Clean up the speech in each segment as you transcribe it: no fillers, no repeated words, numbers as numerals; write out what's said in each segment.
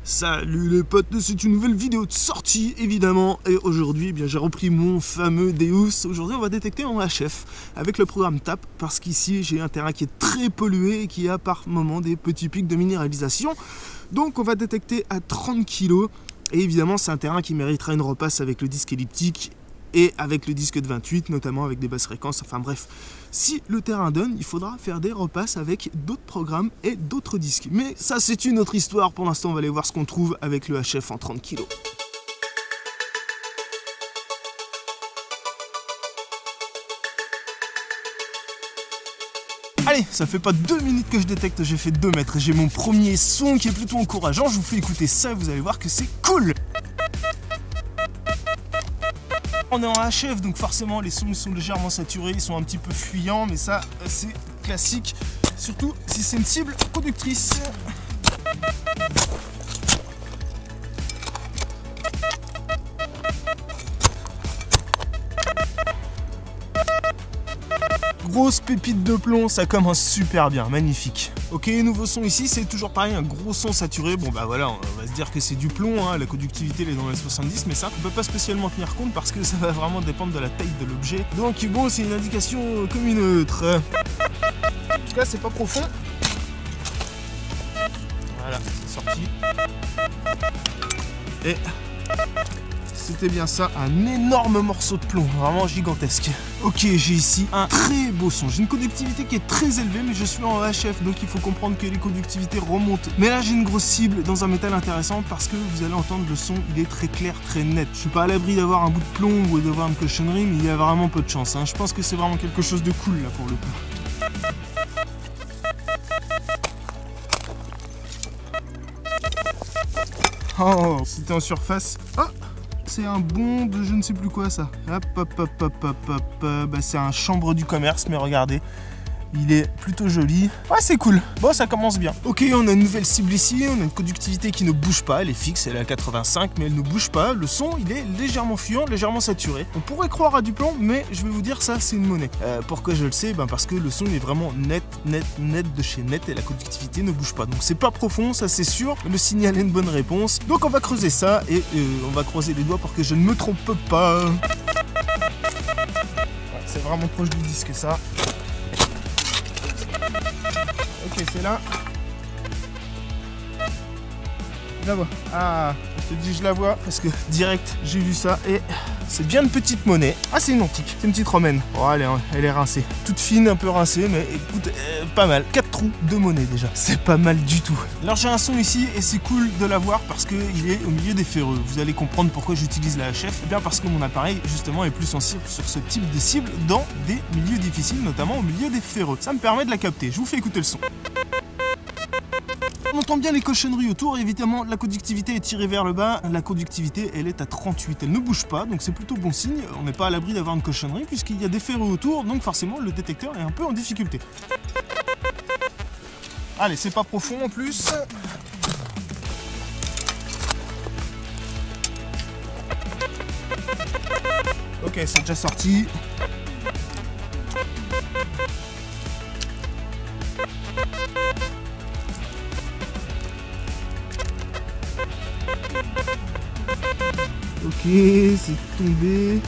Salut les potes, c'est une nouvelle vidéo de sortie évidemment, et aujourd'hui j'ai repris mon fameux Deus. Aujourd'hui on va détecter en HF avec le programme TAP, parce qu'ici j'ai un terrain qui est très pollué et qui a par moments des petits pics de minéralisation. Donc on va détecter à 30 kg, et évidemment c'est un terrain qui méritera une repasse avec le disque elliptique et avec le disque de 28, notamment avec des basses fréquences, enfin bref. Si le terrain donne, il faudra faire des repasses avec d'autres programmes et d'autres disques. Mais ça c'est une autre histoire, pour l'instant on va aller voir ce qu'on trouve avec le HF en 30 kg. Allez, ça fait pas 2 minutes que je détecte, j'ai fait 2 mètres. J'ai mon premier son qui est plutôt encourageant, je vous fais écouter ça et vous allez voir que c'est cool. On est en HF, donc forcément les sons sont légèrement saturés, ils sont un petit peu fuyants, mais ça c'est classique, surtout si c'est une cible conductrice. Grosse pépite de plomb, ça commence super bien, magnifique. Ok, nouveau son ici, c'est toujours pareil, un gros son saturé. Bon bah voilà, on va se dire que c'est du plomb, hein, la conductivité elle est dans les 70, mais ça on peut pas spécialement tenir compte parce que ça va vraiment dépendre de la taille de l'objet. Donc bon, c'est une indication comme une autre. En tout cas, c'est pas profond. Voilà, c'est sorti. Et c'était bien ça, un énorme morceau de plomb, vraiment gigantesque. Ok, j'ai ici un très beau son. J'ai une conductivité qui est très élevée, mais je suis en HF, donc il faut comprendre que les conductivités remontent. Mais là, j'ai une grosse cible dans un métal intéressant parce que vous allez entendre le son, il est très clair, très net. Je suis pas à l'abri d'avoir un bout de plomb ou d'avoir une cochonnerie, mais il y a vraiment peu de chance. Hein. Je pense que c'est vraiment quelque chose de cool là pour le coup. Oh, c'était en surface. Oh, c'est un bon de je ne sais plus quoi ça. Hop, hop, hop, hop, hop, hop. Bah, c'est un chambre du commerce, mais regardez, il est plutôt joli. Ouais, c'est cool. Bon, ça commence bien. Ok, on a une nouvelle cible ici. On a une conductivité qui ne bouge pas. Elle est fixe, elle est à 85, mais elle ne bouge pas. Le son, il est légèrement fuyant, légèrement saturé. On pourrait croire à du plomb, mais je vais vous dire, ça, c'est une monnaie. Pourquoi je le sais? Parce que le son est vraiment net de chez net et la conductivité ne bouge pas. Donc, c'est pas profond, ça, c'est sûr. Le signal est une bonne réponse. Donc, on va creuser ça et on va croiser les doigts pour que je ne me trompe pas. Ouais, c'est vraiment proche du disque, ça. Ok, c'est là. Je la vois. Ah, je te dis je la vois parce que direct j'ai vu ça et c'est bien une petite monnaie. Ah, c'est une antique, c'est une petite romaine. Oh, elle est rincée. Toute fine, un peu rincée, mais écoute, pas mal. 4 trous de monnaie déjà. C'est pas mal du tout. Alors j'ai un son ici et c'est cool de l'avoir parce qu'il est au milieu des ferreux. Vous allez comprendre pourquoi j'utilise la HF. Eh bien parce que mon appareil justement est plus sensible sur ce type de cible dans des milieux difficiles, notamment au milieu des ferreux. Ça me permet de la capter. Je vous fais écouter le son. On entend bien les cochonneries autour, évidemment la conductivité est tirée vers le bas, la conductivité elle est à 38, elle ne bouge pas, donc c'est plutôt bon signe, on n'est pas à l'abri d'avoir une cochonnerie puisqu'il y a des ferreux autour, donc forcément le détecteur est un peu en difficulté. Allez, c'est pas profond en plus. Ok, c'est déjà sorti. Ok, c'est tombé.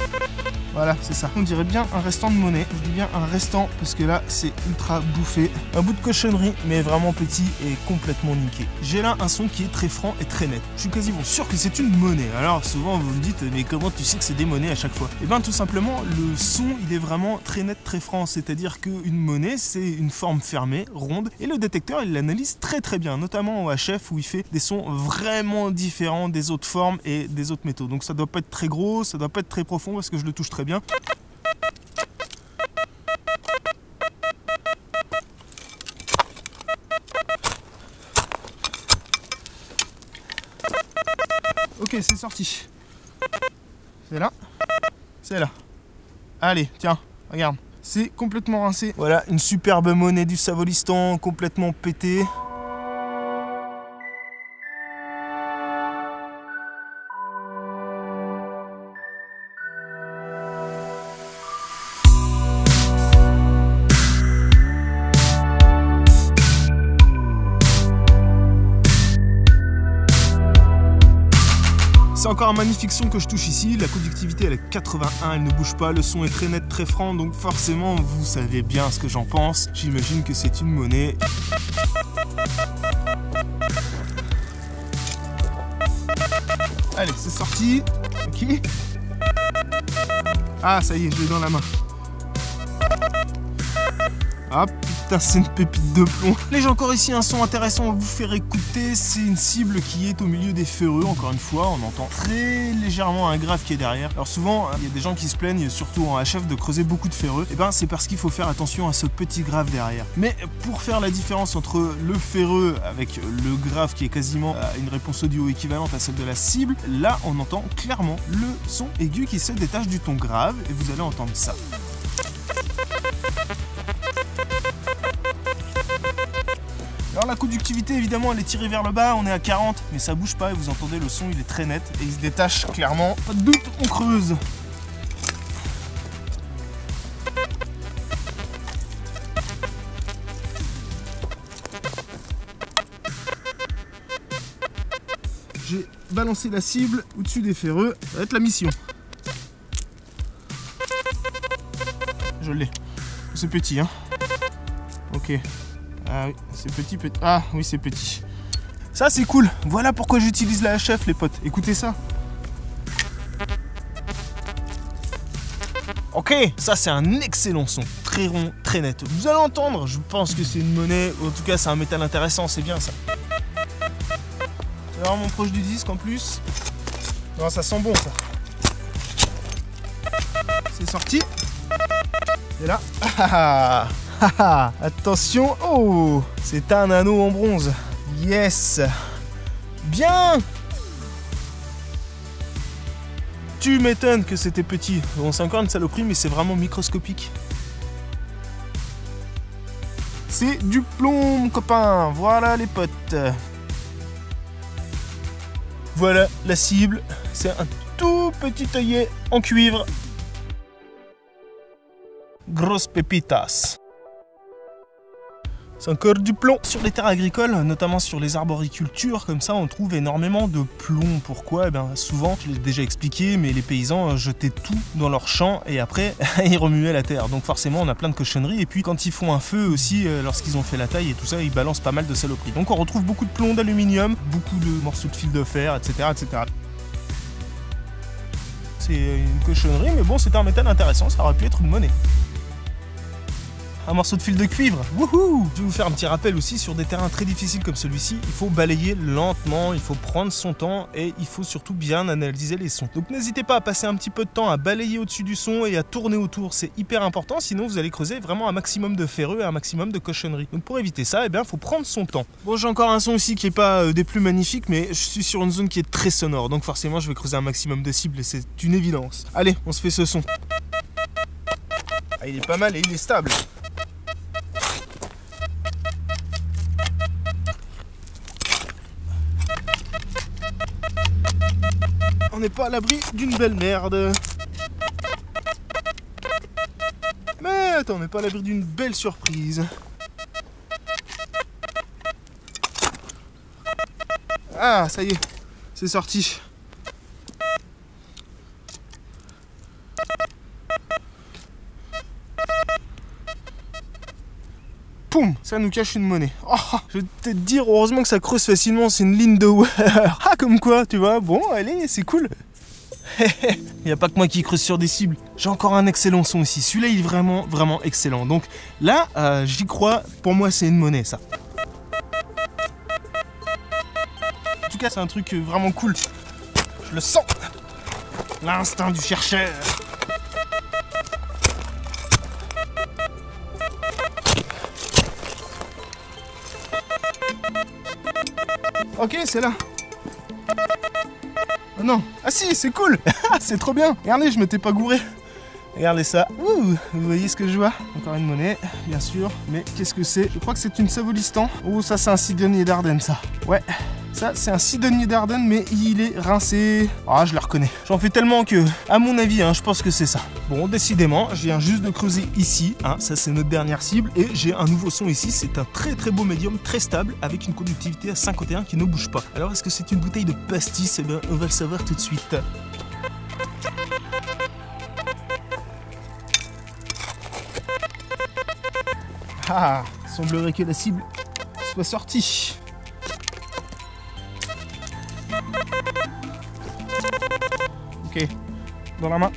Voilà, c'est ça. On dirait bien un restant de monnaie. Je dis bien un restant parce que là, c'est ultra bouffé. Un bout de cochonnerie, mais vraiment petit et complètement niqué. J'ai là un son qui est très franc et très net. Je suis quasiment sûr que c'est une monnaie. Alors souvent, vous me dites, mais comment tu sais que c'est des monnaies à chaque fois? Eh bien, tout simplement, le son, il est vraiment très net, très franc. C'est-à-dire qu'une monnaie, c'est une forme fermée, ronde. Et le détecteur, il l'analyse très très bien, notamment au HF où il fait des sons vraiment différents des autres formes et des autres métaux. Donc ça doit pas être très gros, ça doit pas être très profond parce que je le touche très bien. Ok, c'est sorti. C'est là. C'est là. Allez, tiens, regarde. C'est complètement rincé. Voilà, une superbe monnaie du Savolistan, complètement pétée. C'est encore un magnifique son que je touche ici. La conductivité elle est 81, elle ne bouge pas. Le son est très net, très franc. Donc forcément, vous savez bien ce que j'en pense. J'imagine que c'est une monnaie. Allez, c'est sorti. Ok. Ah, ça y est, je l'ai dans la main. Ah putain, c'est une pépite de plomb. Là j'ai encore ici un son intéressant à vous faire écouter. C'est une cible qui est au milieu des ferreux. Encore une fois, on entend très légèrement un grave qui est derrière. Alors souvent, il y a des gens qui se plaignent, surtout en HF, de creuser beaucoup de ferreux. Et ben c'est parce qu'il faut faire attention à ce petit grave derrière. Mais pour faire la différence entre le ferreux avec le grave qui est quasiment une réponse audio équivalente à celle de la cible, là on entend clairement le son aigu qui se détache du ton grave et vous allez entendre ça. Alors la conductivité évidemment elle est tirée vers le bas, on est à 40 mais ça bouge pas et vous entendez le son il est très net et il se détache clairement. Pas de doute, on creuse. J'ai balancé la cible au-dessus des ferreux, ça va être la mission. Je l'ai. C'est petit hein. Ok. Ah oui, c'est petit. Ah oui, c'est petit. Ça, c'est cool. Voilà pourquoi j'utilise la HF, les potes. Écoutez ça. Ok, ça, c'est un excellent son. Très rond, très net. Vous allez entendre, je pense que c'est une monnaie. En tout cas, c'est un métal intéressant. C'est bien, ça. C'est vraiment proche du disque, en plus. Non, ça sent bon, ça. C'est sorti. Et là. Ah attention, oh, c'est un anneau en bronze. Yes. Bien. Tu m'étonnes que c'était petit. Bon, c'est encore une saloperie, mais c'est vraiment microscopique. C'est du plomb, mon copain. Voilà, les potes. Voilà la cible. C'est un tout petit œillet en cuivre. Grosse pépitas. C'est encore du plomb. Sur les terres agricoles, notamment sur les arboricultures, comme ça, on trouve énormément de plomb. Pourquoi? Eh bien, souvent, je l'ai déjà expliqué, mais les paysans jetaient tout dans leurs champs et après, ils remuaient la terre. Donc forcément, on a plein de cochonneries. Et puis, quand ils font un feu aussi, lorsqu'ils ont fait la taille et tout ça, ils balancent pas mal de saloperies. Donc on retrouve beaucoup de plomb, d'aluminium, beaucoup de morceaux de fil de fer, etc. etc. C'est une cochonnerie, mais bon, c'est un métal intéressant, ça aurait pu être une monnaie. Un morceau de fil de cuivre, wouhou! Je vais vous faire un petit rappel aussi, sur des terrains très difficiles comme celui-ci, il faut balayer lentement, il faut prendre son temps et il faut surtout bien analyser les sons. Donc n'hésitez pas à passer un petit peu de temps à balayer au-dessus du son et à tourner autour, c'est hyper important, sinon vous allez creuser vraiment un maximum de ferreux et un maximum de cochonneries. Donc pour éviter ça, eh bien, il faut prendre son temps. Bon, j'ai encore un son ici qui est pas des plus magnifiques, mais je suis sur une zone qui est très sonore, donc forcément je vais creuser un maximum de cibles et c'est une évidence. Allez, on se fait ce son. Ah, il est pas mal et il est stable. On n'est pas à l'abri d'une belle merde. Mais attends, on n'est pas à l'abri d'une belle surprise. Ah, ça y est, c'est sorti. Poum, ça nous cache une monnaie. Oh, je vais te dire, heureusement que ça creuse facilement, c'est une ligne de wear. Ah, comme quoi, tu vois, bon, allez, c'est cool. Il n'y a pas que moi qui creuse sur des cibles. J'ai encore un excellent son ici. Celui-là, il est vraiment, vraiment excellent. Donc là, j'y crois. Pour moi, c'est une monnaie, ça. En tout cas, c'est un truc vraiment cool. Je le sens. L'instinct du chercheur. Ok, c'est là. Oh non. Ah si, c'est cool. C'est trop bien. Regardez, je m'étais pas gouré. Regardez ça. Ouh, vous voyez ce que je vois? Encore une monnaie, bien sûr. Mais qu'est-ce que c'est? Je crois que c'est une Savolistan. Oh, ça, c'est un cigognier d'Ardenne, ça. Ouais, Ça, c'est un Sidonier d'Ardenne, mais il est rincé. Ah, je le reconnais. J'en fais tellement que, à mon avis, je pense que c'est ça. Bon, décidément, je viens juste de creuser ici. Ça, c'est notre dernière cible. Et j'ai un nouveau son ici. C'est un très très beau médium, très stable, avec une conductivité à 51 qui ne bouge pas. Alors, est-ce que c'est une bouteille de pastis? Eh bien, on va le savoir tout de suite. Ah, il semblerait que la cible soit sortie. Ok, dans la main.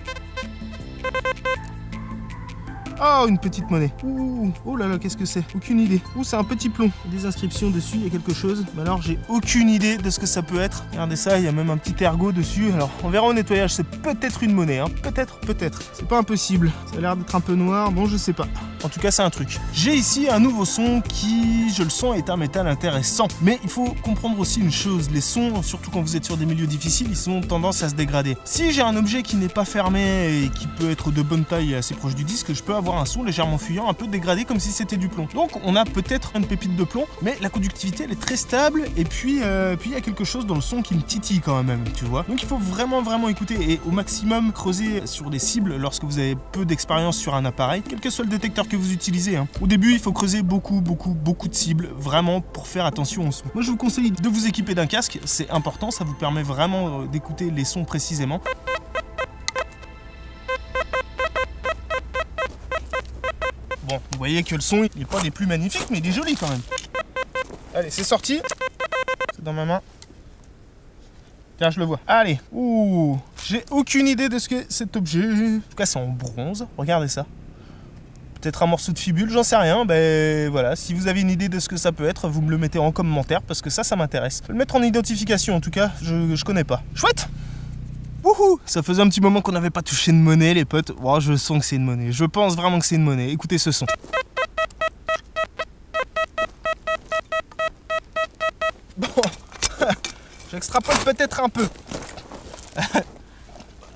Oh, une petite monnaie. Ouh, oh là là, qu'est-ce que c'est? Aucune idée. Ouh, c'est un petit plomb. Des inscriptions dessus, il y a quelque chose. Mais alors, j'ai aucune idée de ce que ça peut être. Regardez ça, il y a même un petit ergot dessus. Alors, on verra au nettoyage. C'est peut-être une monnaie, Peut-être. C'est pas impossible. Ça a l'air d'être un peu noir. Bon, je sais pas. En tout cas, c'est un truc. J'ai ici un nouveau son qui, je le sens, est un métal intéressant. Mais il faut comprendre aussi une chose. Les sons, surtout quand vous êtes sur des milieux difficiles, ils ont tendance à se dégrader. Si j'ai un objet qui n'est pas fermé et qui peut être de bonne taille et assez proche du disque, je peux avoir un son légèrement fuyant, un peu dégradé, comme si c'était du plomb. Donc on a peut-être une pépite de plomb, mais la conductivité elle est très stable. Et puis il y a quelque chose dans le son qui me titille quand même, tu vois. Donc il faut vraiment écouter et au maximum creuser sur des cibles lorsque vous avez peu d'expérience sur un appareil, quel que soit le détecteur que vous utilisez. Au début, il faut creuser beaucoup de cibles, vraiment pour faire attention au son. Moi je vous conseille de vous équiper d'un casque, c'est important, ça vous permet vraiment d'écouter les sons précisément. Bon, vous voyez que le son, il n'est pas des plus magnifiques, mais il est joli quand même. Allez, c'est sorti. C'est dans ma main. Tiens, je le vois. Allez. Ouh, j'ai aucune idée de ce que cet objet. En tout cas, c'est en bronze. Regardez ça. Peut-être un morceau de fibule, j'en sais rien. Ben voilà, si vous avez une idée de ce que ça peut être, vous me le mettez en commentaire parce que ça m'intéresse. Je vais le mettre en identification en tout cas, je connais pas. Chouette! Wouhou! Ça faisait un petit moment qu'on n'avait pas touché de monnaie, les potes. Oh, je sens que c'est une monnaie. Je pense vraiment que c'est une monnaie. Écoutez ce son. Bon, j'extrapole peut-être un peu.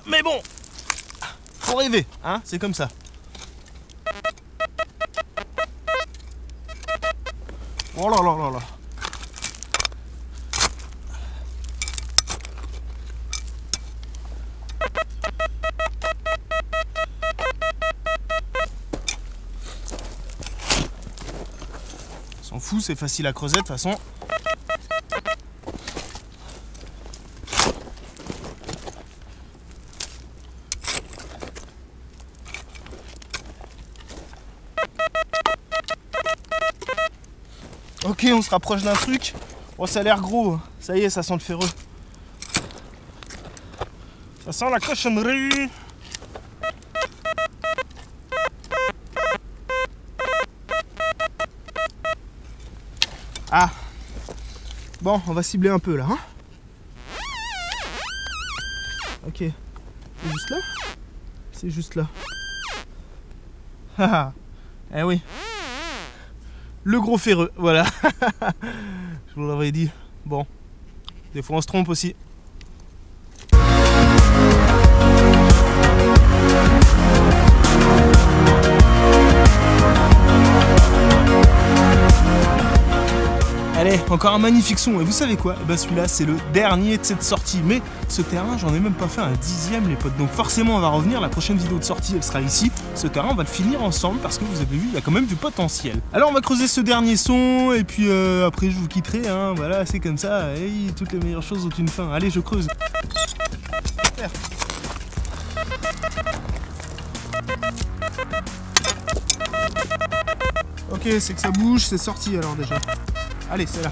Mais bon, faut rêver, c'est comme ça. Oh là là là là. S'en fout, c'est facile à creuser de toute façon. Ok, on se rapproche d'un truc. Oh, ça a l'air gros. Ça y est, ça sent le ferreux. Ça sent la cochonnerie. Ah. Bon, on va cibler un peu là. Ok. C'est juste là? C'est juste là. Haha. Eh oui. Le gros ferreux, voilà. Je vous l'aurais dit. Bon. Des fois on se trompe aussi. Allez, encore un magnifique son. Et vous savez quoi? Eh ben celui-là, c'est le dernier de cette sortie. Mais ce terrain, j'en ai même pas fait un 10e, les potes. Donc forcément, on va revenir. La prochaine vidéo de sortie, elle sera ici. Ce terrain, on va le finir ensemble parce que vous avez vu, il y a quand même du potentiel. Alors, on va creuser ce dernier son. Et puis après, je vous quitterai. Voilà, c'est comme ça. Hey, toutes les meilleures choses ont une fin. Allez, je creuse. Ok, c'est que ça bouge, c'est sorti alors déjà. Allez, c'est là.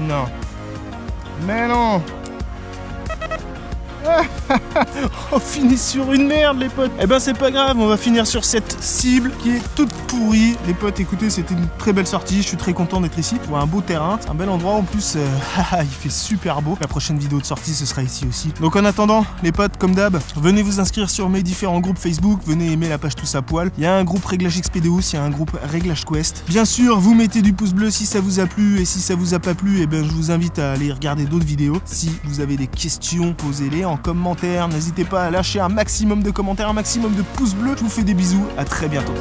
Non. Mais non. On finit sur une merde, les potes. Eh ben c'est pas grave, on va finir sur cette cible qui est toute pourrie. Les potes, écoutez, c'était une très belle sortie. Je suis très content d'être ici. Je vois un beau terrain, c'est un bel endroit en plus. Il fait super beau. La prochaine vidéo de sortie, ce sera ici aussi. Donc en attendant, les potes, comme d'hab, venez vous inscrire sur mes différents groupes Facebook. Venez aimer la page Tous à Poil. Il y a un groupe Réglage Expedéos, il y a un groupe Réglage Quest. Bien sûr, vous mettez du pouce bleu si ça vous a plu, et si ça vous a pas plu, eh ben je vous invite à aller regarder d'autres vidéos. Si vous avez des questions, posez-les en commentaire. N'hésitez pas à lâcher un maximum de commentaires, un maximum de pouces bleus. Je vous fais des bisous, à très bientôt.